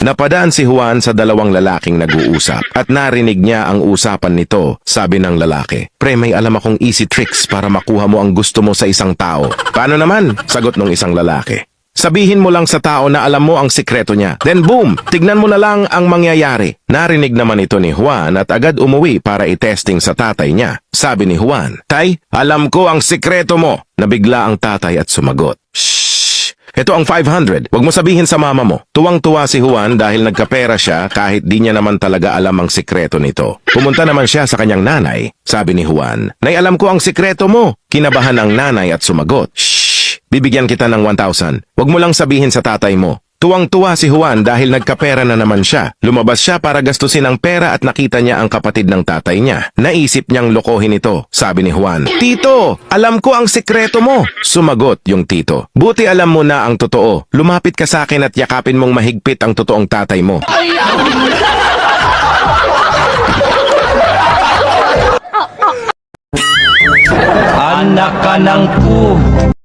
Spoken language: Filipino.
Napadaan si Juan sa dalawang lalaking nag-uusap at narinig niya ang usapan nito. Sabi ng lalaki, "Pre, may alam akong easy tricks para makuha mo ang gusto mo sa isang tao." "Paano naman?" sagot ng isang lalaki. "Sabihin mo lang sa tao na alam mo ang sikreto niya. Then boom, tignan mo na lang ang mangyayari." Narinig naman ito ni Juan at agad umuwi para i-testing sa tatay niya. Sabi ni Juan, "Tay, alam ko ang sikreto mo." Nabigla ang tatay at sumagot, "Shh! Ito ang 500. Huwag mo sabihin sa mama mo." Tuwang-tuwa si Juan dahil nagkapera siya kahit di niya naman talaga alam ang sikreto nito. Pumunta naman siya sa kanyang nanay. Sabi ni Juan, "Nay, alam ko ang sikreto mo." Kinabahan ang nanay at sumagot, "Shh! Bibigyan kita ng 1,000. Huwag mo lang sabihin sa tatay mo." Tuwang-tuwa si Juan dahil nagkapera na naman siya. Lumabas siya para gastusin ang pera at nakita niya ang kapatid ng tatay niya. Naisip niyang lokohin ito. Sabi ni Juan, "Tito, alam ko ang sikreto mo." Sumagot yung tito, "Buti alam mo na ang totoo. Lumapit ka sa akin at yakapin mong mahigpit ang totoong tatay mo." Anak ka ng pu.